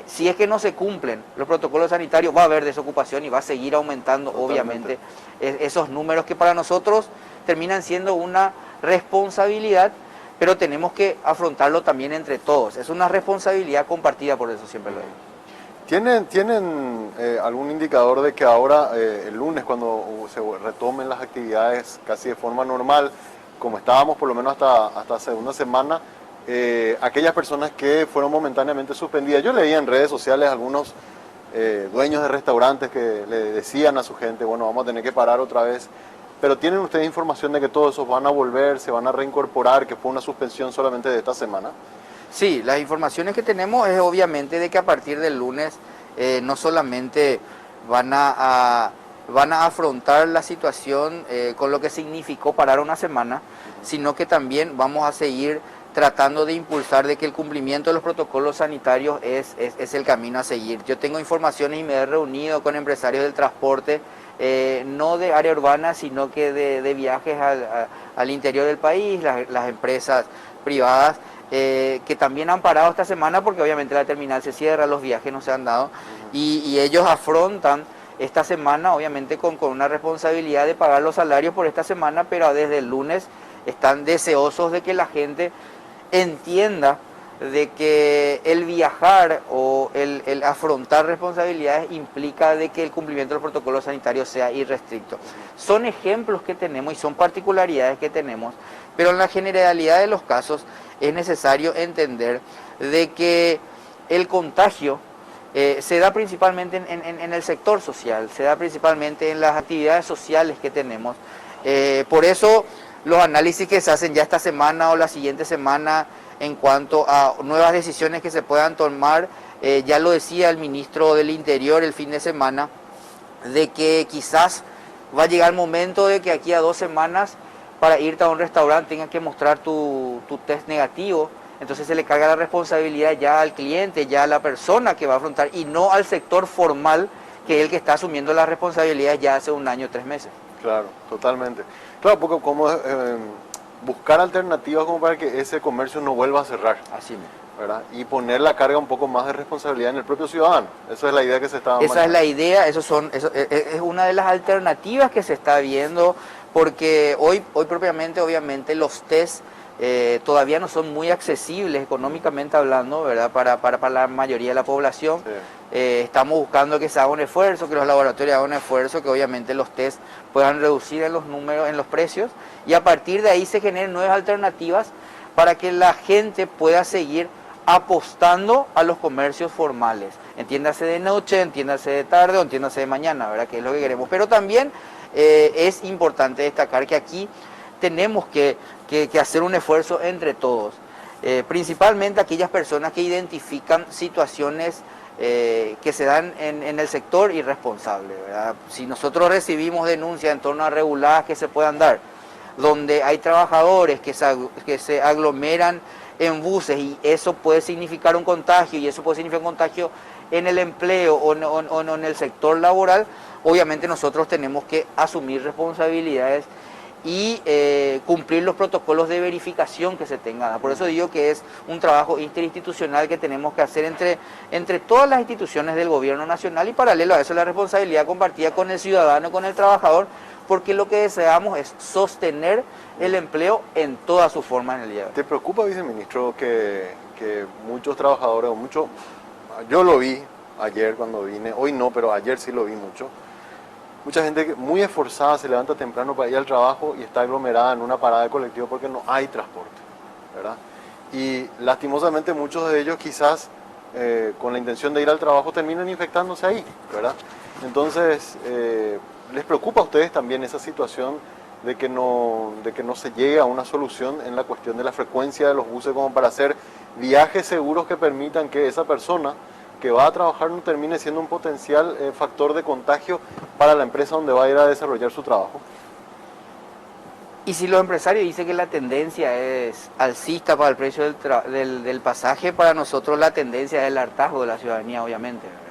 Si es que no se cumplen los protocolos sanitarios, va a haber desocupación y va a seguir aumentando, obviamente, esos números que para nosotros terminan siendo una responsabilidad, pero tenemos que afrontarlo también entre todos. Es una responsabilidad compartida, por eso siempre lo digo. ¿Tienen algún indicador de que ahora, el lunes, cuando se retomen las actividades casi de forma normal, como estábamos por lo menos hasta segunda semana, aquellas personas que fueron momentáneamente suspendidas? Yo leía en redes sociales algunos dueños de restaurantes que le decían a su gente, bueno, vamos a tener que parar otra vez. Pero ¿tienen ustedes información de que todos esos van a volver, se van a reincorporar, que fue una suspensión solamente de esta semana? Sí, las informaciones que tenemos es obviamente de que a partir del lunes no solamente van a afrontar la situación con lo que significó parar una semana, sino que también vamos a seguir tratando de impulsar de que el cumplimiento de los protocolos sanitarios es el camino a seguir. Yo tengo informaciones y me he reunido con empresarios del transporte, no de área urbana, sino que de viajes al interior del país, las empresas privadas, que también han parado esta semana porque obviamente la terminal se cierra, los viajes no se han dado, y ellos afrontan esta semana, obviamente con una responsabilidad de pagar los salarios por esta semana, pero desde el lunes están deseosos de que la gente entienda de que el viajar o el afrontar responsabilidades implica de que el cumplimiento de los protocolos sanitarios sea irrestricto. Son ejemplos que tenemos y son particularidades que tenemos, pero en la generalidad de los casos es necesario entender de que el contagio se da principalmente en el sector social, se da principalmente en las actividades sociales que tenemos. Por eso los análisis que se hacen ya esta semana o la siguiente semana en cuanto a nuevas decisiones que se puedan tomar, ya lo decía el ministro del Interior el fin de semana, de que quizás va a llegar el momento de que aquí a 2 semanas para irte a un restaurante tengas que mostrar tu test negativo. Entonces se le carga la responsabilidad ya al cliente, ya a la persona que va a afrontar, y no al sector formal, que es el que está asumiendo las responsabilidades ya hace 1 año, 3 meses. Claro, totalmente. Claro, porque como buscar alternativas como para que ese comercio no vuelva a cerrar. Así mismo. ¿Verdad? Y poner la carga un poco más de responsabilidad en el propio ciudadano. Esa es la idea que se está manejando. Esa es la idea, es una de las alternativas que se está viendo, porque hoy propiamente, obviamente, los test todavía no son muy accesibles económicamente hablando, ¿verdad? Para la mayoría de la población. Sí. Estamos buscando que se haga un esfuerzo, que los laboratorios hagan un esfuerzo, que obviamente los test puedan reducir en los números, en los precios, y a partir de ahí se generen nuevas alternativas para que la gente pueda seguir apostando a los comercios formales. Entiéndase de noche, entiéndase de tarde o entiéndase de mañana, ¿verdad? Que es lo que queremos. Pero también es importante destacar que aquí tenemos que hacer un esfuerzo entre todos, principalmente aquellas personas que identifican situaciones que se dan en el sector irresponsable, ¿verdad? Si nosotros recibimos denuncias en torno a reguladas que se puedan dar, donde hay trabajadores que se aglomeran en buses y eso puede significar un contagio, y eso puede significar un contagio en el empleo o en el sector laboral, obviamente nosotros tenemos que asumir responsabilidades y cumplir los protocolos de verificación que se tengan. Por eso digo que es un trabajo interinstitucional que tenemos que hacer entre todas las instituciones del gobierno nacional, y paralelo a eso la responsabilidad compartida con el ciudadano, con el trabajador, porque lo que deseamos es sostener el empleo en toda su forma en el día de hoy. ¿Te preocupa, viceministro, que muchos trabajadores, yo lo vi ayer cuando vine, hoy no, pero ayer sí lo vi mucho, mucha gente muy esforzada se levanta temprano para ir al trabajo y está aglomerada en una parada de colectivo porque no hay transporte, ¿verdad? Y lastimosamente muchos de ellos quizás con la intención de ir al trabajo terminan infectándose ahí, ¿verdad? Entonces, ¿les preocupa a ustedes también esa situación de que no se llegue a una solución en la cuestión de la frecuencia de los buses como para hacer viajes seguros que permitan que esa persona que va a trabajar no termine siendo un potencial factor de contagio para la empresa donde va a ir a desarrollar su trabajo? Y si los empresarios dicen que la tendencia es alcista para el precio del pasaje, para nosotros la tendencia es el hartazgo de la ciudadanía, obviamente, ¿verdad?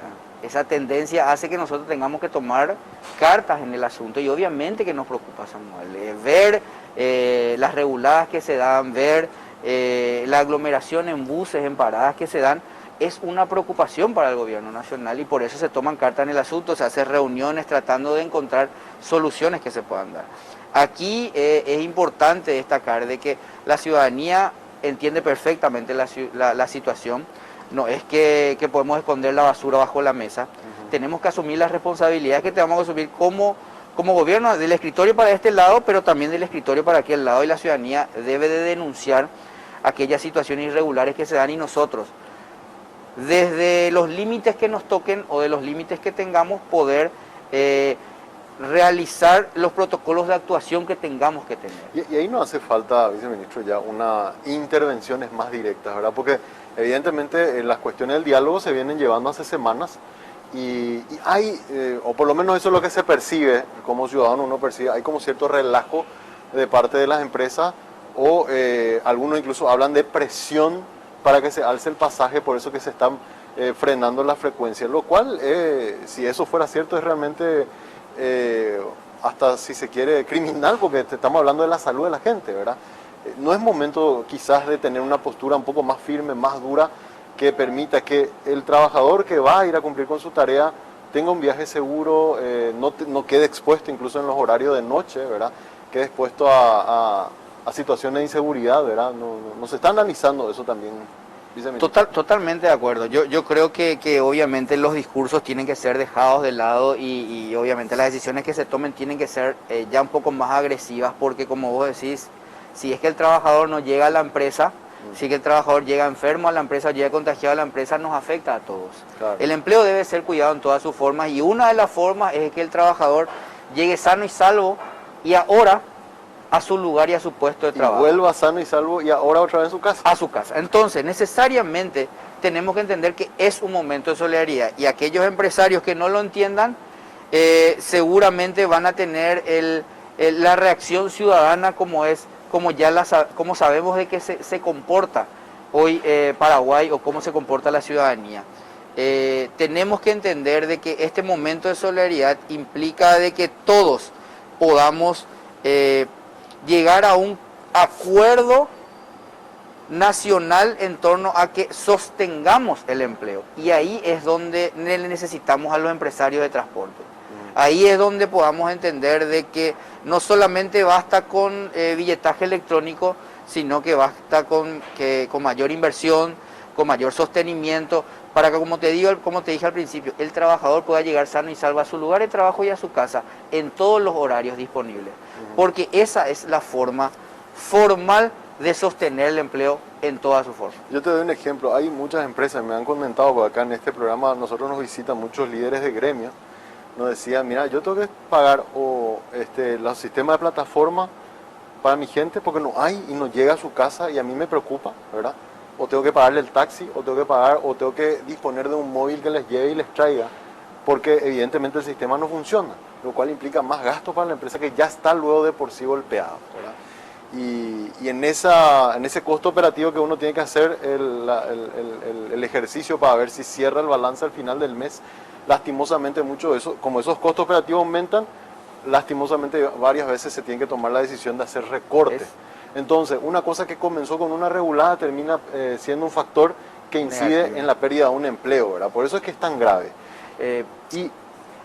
Esa tendencia hace que nosotros tengamos que tomar cartas en el asunto, y obviamente que nos preocupa, Samuel, ver las reguladas que se dan, ver la aglomeración en buses, en paradas que se dan, es una preocupación para el gobierno nacional, y por eso se toman cartas en el asunto, se hacen reuniones tratando de encontrar soluciones que se puedan dar. Aquí es importante destacar de que la ciudadanía entiende perfectamente la situación. No es que podemos esconder la basura bajo la mesa. Tenemos que asumir las responsabilidades que tenemos que asumir como gobierno, del escritorio para este lado, pero también del escritorio para aquel lado, y la ciudadanía debe de denunciar aquellas situaciones irregulares que se dan, y nosotros, desde los límites que nos toquen o de los límites que tengamos, poder realizar los protocolos de actuación que tengamos que tener. Y ahí no hace falta, viceministro, ya unas intervenciones más directas, ¿verdad? Porque evidentemente las cuestiones del diálogo se vienen llevando hace semanas, y hay, o por lo menos eso es lo que se percibe, como ciudadano uno percibe, hay como cierto relajo de parte de las empresas, o algunos incluso hablan de presión para que se alce el pasaje, por eso que se están frenando la frecuencia, lo cual, si eso fuera cierto, es realmente hasta, si se quiere, criminal, porque estamos hablando de la salud de la gente, ¿verdad? No es momento quizás de tener una postura un poco más firme, más dura, que permita que el trabajador que va a ir a cumplir con su tarea tenga un viaje seguro, no quede expuesto incluso en los horarios de noche, ¿verdad? Quede expuesto a situaciones de inseguridad, ¿verdad? No se está analizando eso también, viceministro. Totalmente de acuerdo. Yo creo que obviamente los discursos tienen que ser dejados de lado y obviamente las decisiones que se tomen tienen que ser ya un poco más agresivas, porque como vos decís, si es que el trabajador no llega a la empresa, si es que el trabajador llega enfermo a la empresa, llega contagiado a la empresa, nos afecta a todos. Claro. El empleo debe ser cuidado en todas sus formas y una de las formas es que el trabajador llegue sano y salvo y ahora a su lugar y a su puesto de trabajo. Y vuelva sano y salvo y ahora otra vez a su casa. A su casa. Entonces, necesariamente tenemos que entender que es un momento de solidaridad y aquellos empresarios que no lo entiendan seguramente van a tener la reacción ciudadana como sabemos de que se comporta hoy Paraguay o cómo se comporta la ciudadanía. Tenemos que entender de que este momento de solidaridad implica de que todos podamos llegar a un acuerdo nacional en torno a que sostengamos el empleo. Y ahí es donde necesitamos a los empresarios de transporte. Ahí es donde podamos entender de que no solamente basta con billetaje electrónico, sino que basta con mayor inversión, con mayor sostenimiento, para que, como te dije al principio, el trabajador pueda llegar sano y salvo a su lugar de trabajo y a su casa en todos los horarios disponibles. Porque esa es la forma formal de sostener el empleo en toda su forma. Yo te doy un ejemplo. Hay muchas empresas, me han comentado, porque acá en este programa nosotros nos visitan muchos líderes de gremio, nos decían, mira, yo tengo que pagar los sistemas de plataforma para mi gente porque no hay y no llega a su casa y a mí me preocupa, ¿verdad? O tengo que pagarle el taxi, o tengo que disponer de un móvil que les lleve y les traiga, porque evidentemente el sistema no funciona, lo cual implica más gastos para la empresa que ya está luego de por sí golpeada, ¿verdad? Y en ese costo operativo que uno tiene que hacer el ejercicio para ver si cierra el balance al final del mes, lastimosamente mucho de eso, como esos costos operativos aumentan, lastimosamente varias veces se tiene que tomar la decisión de hacer recortes. Entonces, una cosa que comenzó con una regulada termina siendo un factor que incide negativo en la pérdida de un empleo, ¿verdad? Por eso es que es tan grave.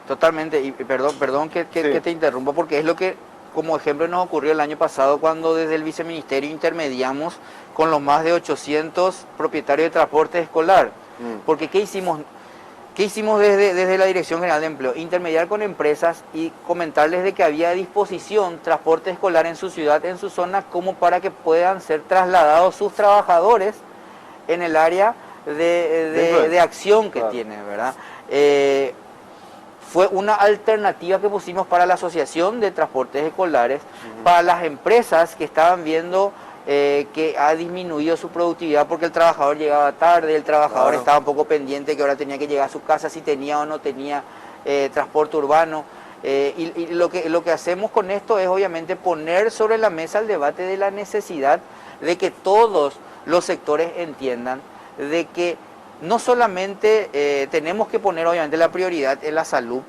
Totalmente, y perdón que te interrumpa, porque es lo que como ejemplo nos ocurrió el año pasado cuando desde el viceministerio intermediamos con los más de 800 propietarios de transporte escolar. Porque ¿qué hicimos desde la Dirección General de Empleo? Intermediar con empresas y comentarles de que había a disposición transporte escolar en su ciudad, en su zona, como para que puedan ser trasladados sus trabajadores en el área de acción que tienen, ¿verdad? Fue una alternativa que pusimos para la Asociación de Transportes Escolares, para las empresas que estaban viendo que ha disminuido su productividad porque el trabajador llegaba tarde, el trabajador estaba un poco pendiente que ahora tenía que llegar a su casa si tenía o no tenía transporte urbano. Y lo que hacemos con esto es obviamente poner sobre la mesa el debate de la necesidad de que todos los sectores entiendan de que no solamente tenemos que poner obviamente la prioridad en la salud,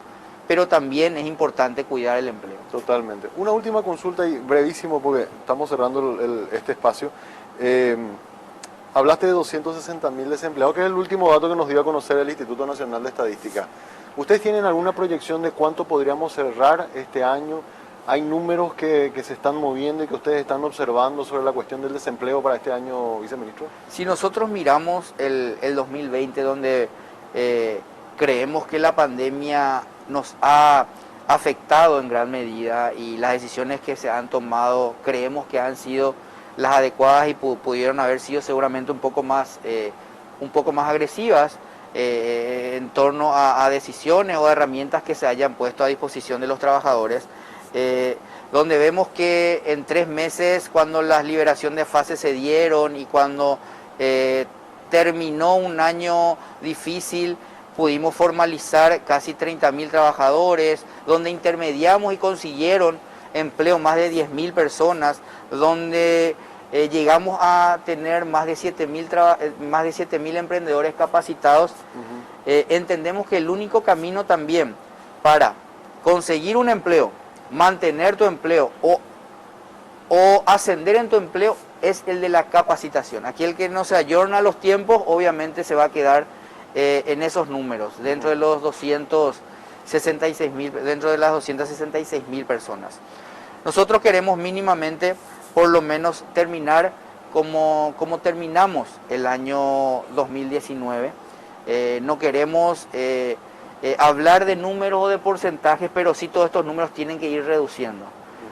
pero también es importante cuidar el empleo. Totalmente. Una última consulta y brevísimo porque estamos cerrando este espacio. Hablaste de 260.000 desempleados, que es el último dato que nos dio a conocer el Instituto Nacional de Estadística. ¿Ustedes tienen alguna proyección de cuánto podríamos cerrar este año? ¿Hay números que se están moviendo y que ustedes están observando sobre la cuestión del desempleo para este año, viceministro? Si nosotros miramos el 2020, donde creemos que la pandemia nos ha afectado en gran medida y las decisiones que se han tomado creemos que han sido las adecuadas y pudieron haber sido seguramente un poco más agresivas en torno a decisiones o herramientas que se hayan puesto a disposición de los trabajadores. Donde vemos que en 3 meses, cuando la liberación de fases se dieron y cuando terminó un año difícil, pudimos formalizar casi 30.000 trabajadores, donde intermediamos y consiguieron empleo más de 10.000 personas, donde llegamos a tener más de 7.000 emprendedores capacitados. Entendemos que el único camino también para conseguir un empleo, mantener tu empleo o ascender en tu empleo es el de la capacitación. Aquí el que no se ayorna a los tiempos obviamente se va a quedar en esos números, dentro de los 200 dentro de las 266.000 personas. Nosotros queremos mínimamente, por lo menos, terminar como terminamos el año 2019. No queremos hablar de números o de porcentajes, pero sí todos estos números tienen que ir reduciendo.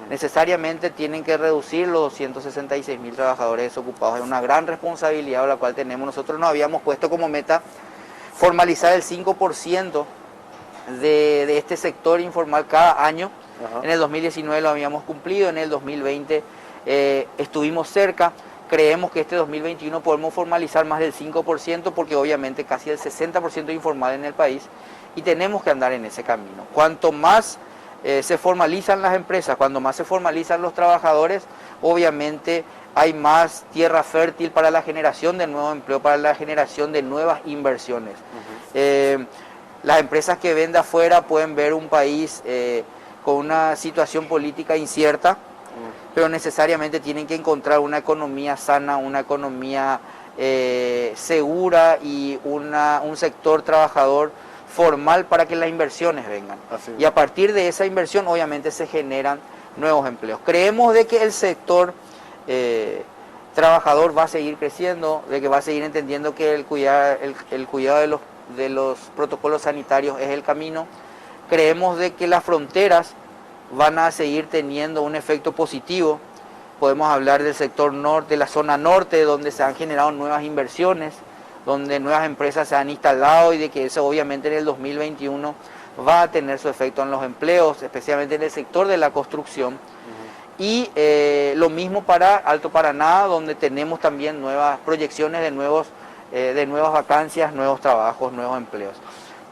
Necesariamente tienen que reducir los 266.000 trabajadores desocupados. Es una gran responsabilidad la cual tenemos. Nosotros nos habíamos puesto como meta formalizar el 5% de este sector informal cada año. En el 2019 lo habíamos cumplido, en el 2020 estuvimos cerca. Creemos que este 2021 podemos formalizar más del 5% porque obviamente casi el 60% es informal en el país y tenemos que andar en ese camino. Cuanto más se formalizan las empresas, cuando más se formalizan los trabajadores, obviamente hay más tierra fértil para la generación de nuevo empleo, para la generación de nuevas inversiones. Las empresas que ven de afuera pueden ver un país con una situación política incierta, pero necesariamente tienen que encontrar una economía sana, una economía segura y un sector trabajador formal para que las inversiones vengan. Y a partir de esa inversión obviamente se generan nuevos empleos. Creemos de que el sector trabajador va a seguir creciendo, de que va a seguir entendiendo que el cuidado de los protocolos sanitarios es el camino. Creemos de que las fronteras van a seguir teniendo un efecto positivo. Podemos hablar del sector norte, de la zona norte, donde se han generado nuevas inversiones, donde nuevas empresas se han instalado y de que eso obviamente en el 2021 va a tener su efecto en los empleos, especialmente en el sector de la construcción. Y lo mismo para Alto Paraná, donde tenemos también nuevas proyecciones de nuevas vacancias, nuevos trabajos, nuevos empleos.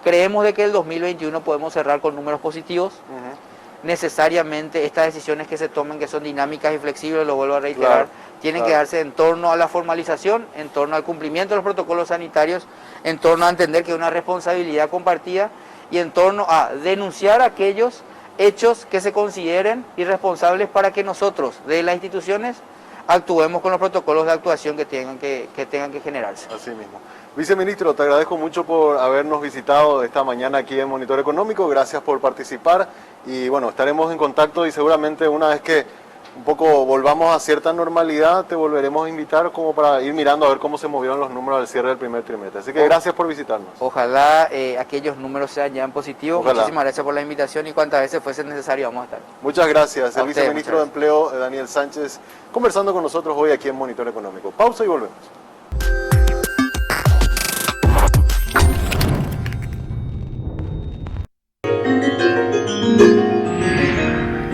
Creemos de que el 2021 podemos cerrar con números positivos. Necesariamente estas decisiones que se tomen, que son dinámicas y flexibles, lo vuelvo a reiterar, tienen que darse en torno a la formalización, en torno al cumplimiento de los protocolos sanitarios, en torno a entender que es una responsabilidad compartida y en torno a denunciar aquellos hechos que se consideren irresponsables para que nosotros, de las instituciones, actuemos con los protocolos de actuación que tengan que generarse. Así mismo. Viceministro, te agradezco mucho por habernos visitado esta mañana aquí en Monitor Económico. Gracias por participar y bueno, estaremos en contacto y seguramente una vez que un poco volvamos a cierta normalidad, te volveremos a invitar como para ir mirando a ver cómo se movieron los números al cierre del primer trimestre. Así que gracias por visitarnos. Ojalá aquellos números sean ya en positivo. Ojalá. Muchísimas gracias por la invitación y cuantas veces fuese necesario vamos a estar. Muchas gracias. El viceministro de muchas Empleo, Daniel Sánchez, conversando con nosotros hoy aquí en Monitor Económico. Pausa y volvemos.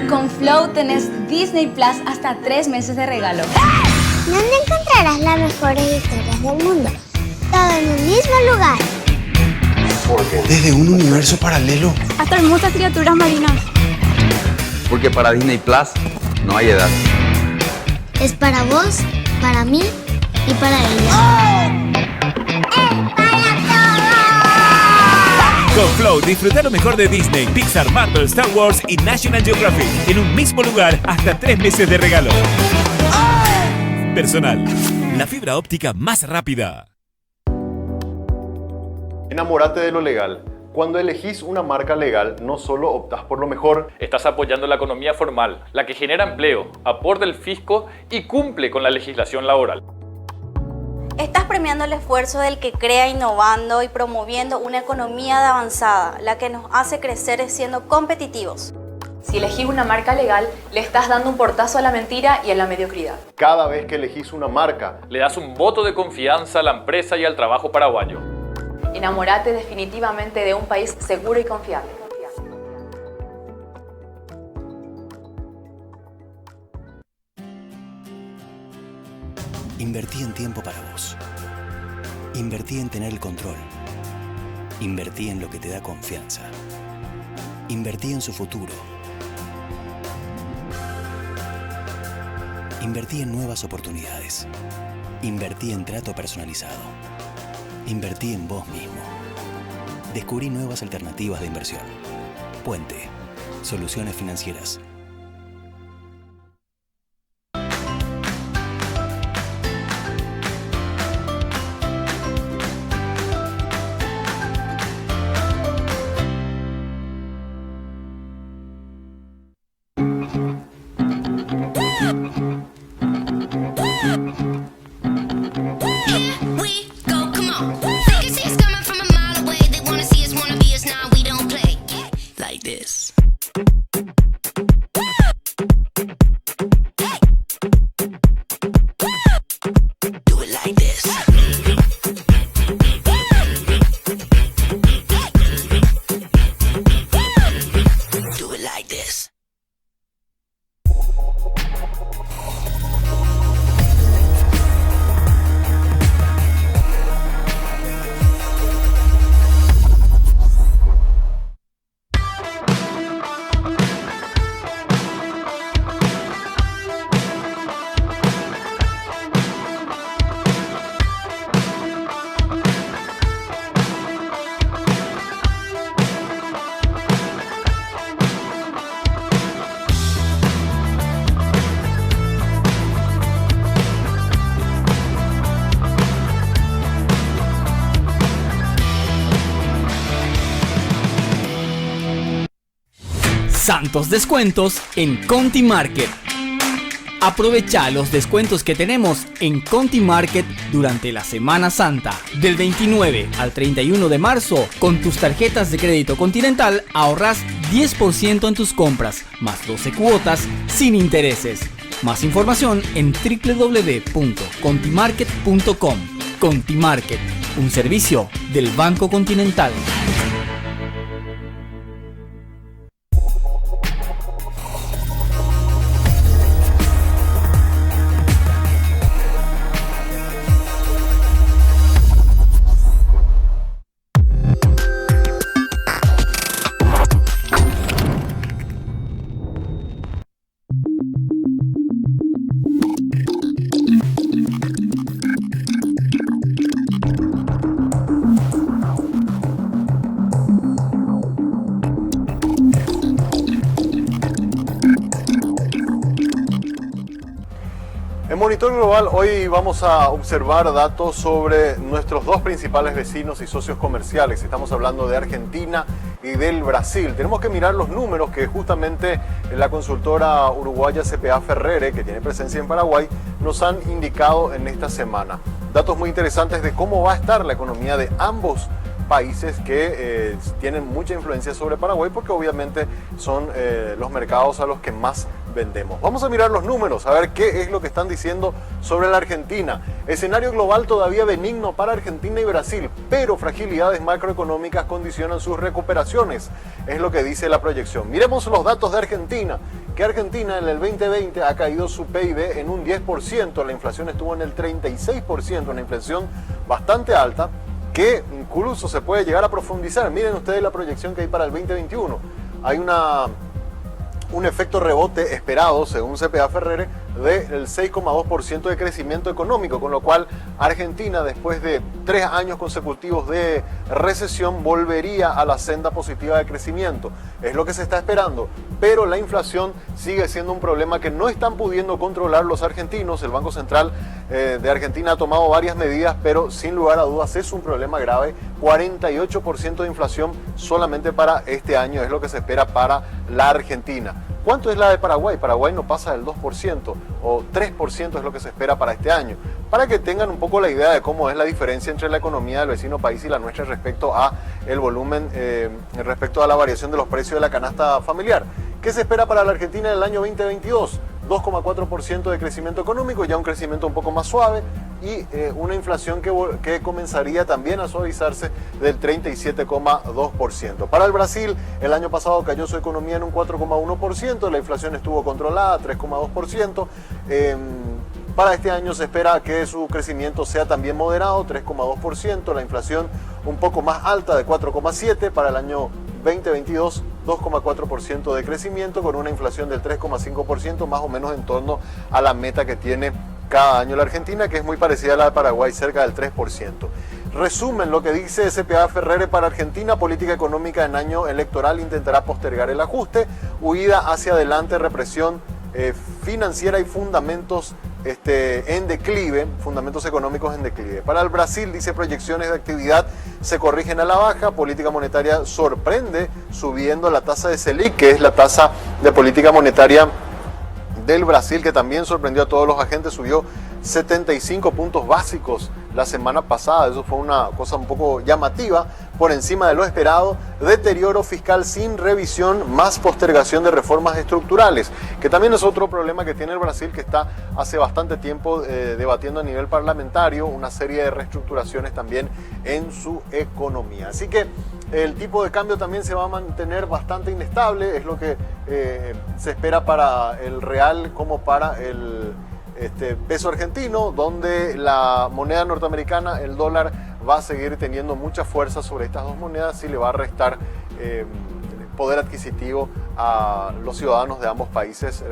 Con Flow tenés Disney Plus hasta 3 meses de regalo. ¿Dónde encontrarás las mejores historias del mundo? Todo en un mismo lugar. Desde un universo paralelo Hasta hermosas criaturas marinas. Porque para Disney Plus no hay edad. Es para vos, para mí y para ella. Con Flow disfruta lo mejor de Disney, Pixar, Marvel, Star Wars y National Geographic en un mismo lugar hasta 3 meses de regalo. Personal, la fibra óptica más rápida. Enamórate de lo legal. Cuando elegís una marca legal, no solo optás por lo mejor, estás apoyando la economía formal, la que genera empleo, aporta el fisco y cumple con la legislación laboral. Estás premiando el esfuerzo del que crea innovando y promoviendo una economía de avanzada, la que nos hace crecer siendo competitivos. Si elegís una marca legal, le estás dando un portazo a la mentira y a la mediocridad. cada vez que elegís una marca, Le das un voto de confianza a la empresa y al trabajo paraguayo. Enamorate definitivamente de un país seguro y confiable. Invertí en tiempo para vos. Invertí en tener el control. Invertí en lo que te da confianza. Invertí en su futuro. Invertí en nuevas oportunidades. Invertí en trato personalizado. Invertí en vos mismo. Descubrí nuevas alternativas de inversión. Puente. Soluciones financieras. Santos descuentos en Conti Market. Aprovecha los descuentos que tenemos en Conti Market durante la Semana Santa. Del 29 al 31 de marzo, con tus tarjetas de crédito Continental ahorras 10% en tus compras, más 12 cuotas sin intereses. Más información en www.contimarket.com. Conti Market, un servicio del Banco Continental. En Monitor Global hoy vamos a observar datos sobre nuestros dos principales vecinos y socios comerciales. Estamos hablando de Argentina y del Brasil. Tenemos que mirar los números que justamente la consultora uruguaya CPA Ferrere, que tiene presencia en Paraguay, nos han indicado en esta semana. Datos muy interesantes de cómo va a estar la economía de ambos países que tienen mucha influencia sobre Paraguay, porque obviamente son los mercados a los que más vendemos. Vamos a mirar los números, a ver qué es lo que están diciendo sobre la Argentina. Escenario global todavía benigno para Argentina y Brasil, pero fragilidades macroeconómicas condicionan sus recuperaciones, es lo que dice la proyección. Miremos los datos de Argentina, que Argentina en el 2020 ha caído su PIB en un 10%, la inflación estuvo en el 36%, una inflación bastante alta, que incluso se puede llegar a profundizar. Miren ustedes la proyección que hay para el 2021. Hay un efecto rebote esperado, según CPA Ferrere, del 6,2% de crecimiento económico, con lo cual Argentina, después de 3 años consecutivos de recesión, volvería a la senda positiva de crecimiento. Es lo que se está esperando, pero la inflación sigue siendo un problema que no están pudiendo controlar los argentinos. El Banco Central de Argentina ha tomado varias medidas, pero sin lugar a dudas es un problema grave. 48% de inflación solamente para este año es lo que se espera para la Argentina. ¿Cuánto es la de Paraguay? Paraguay no pasa del 2% o 3% es lo que se espera para este año. Para que tengan un poco la idea de cómo es la diferencia entre la economía del vecino país y la nuestra respecto a el volumen, respecto a la variación de los precios de la canasta familiar. ¿Qué se espera para la Argentina en el año 2022? 2,4% de crecimiento económico, ya un crecimiento un poco más suave, y una inflación que comenzaría también a suavizarse del 37,2%. Para el Brasil, el año pasado cayó su economía en un 4,1%, la inflación estuvo controlada, 3,2%. Para este año se espera que su crecimiento sea también moderado, 3,2%, la inflación un poco más alta de 4,7%, para el año 2022 2,4% de crecimiento con una inflación del 3,5%, más o menos en torno a la meta que tiene cada año la Argentina, que es muy parecida a la de Paraguay, cerca del 3%. Resumen lo que dice CPA Ferrere para Argentina: política económica en año electoral intentará postergar el ajuste, huida hacia adelante, represión financiera y fundamentos en declive, fundamentos económicos en declive. Para el Brasil, dice, proyecciones de actividad se corrigen a la baja, política monetaria sorprende subiendo la tasa de Selic, que es la tasa de política monetaria del Brasil, que también sorprendió a todos los agentes, subió 75 puntos básicos la semana pasada. Eso fue una cosa un poco llamativa, por encima de lo esperado. Deterioro fiscal sin revisión, más postergación de reformas estructurales, que también es otro problema que tiene el Brasil, que está hace bastante tiempo debatiendo a nivel parlamentario una serie de reestructuraciones también en su economía. Así que el tipo de cambio también se va a mantener bastante inestable, es lo que se espera para el real como para el peso argentino, donde la moneda norteamericana, el dólar, va a seguir teniendo mucha fuerza sobre estas dos monedas y le va a restar poder adquisitivo a los ciudadanos de ambos países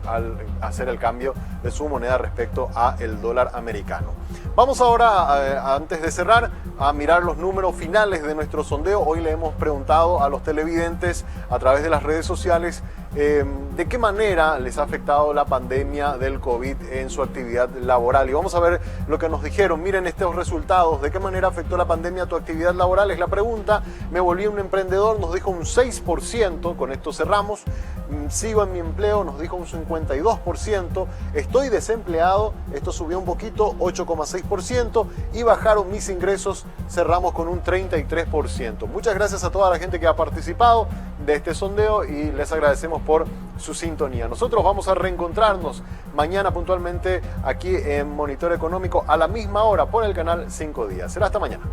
al hacer el cambio de su moneda respecto a el dólar americano. Vamos ahora, antes de cerrar, a mirar los números finales de nuestro sondeo. Hoy le hemos preguntado a los televidentes a través de las redes sociales de qué manera les ha afectado la pandemia del COVID en su actividad laboral. Y vamos a ver lo que nos dijeron. Miren estos resultados. ¿De qué manera afectó la pandemia a tu actividad laboral? Es la pregunta. Me volví un emprendedor, nos dijo un 6%. Con esto cerramos. Sigo en mi empleo, nos dijo un 52%. Estoy desempleado, esto subió un poquito, 8,6%. Y bajaron mis ingresos, cerramos con un 33%. Muchas gracias a toda la gente que ha participado de este sondeo y les agradecemos por su sintonía. Nosotros vamos a reencontrarnos mañana puntualmente aquí en Monitor Económico a la misma hora por el canal 5 Días. Será hasta mañana.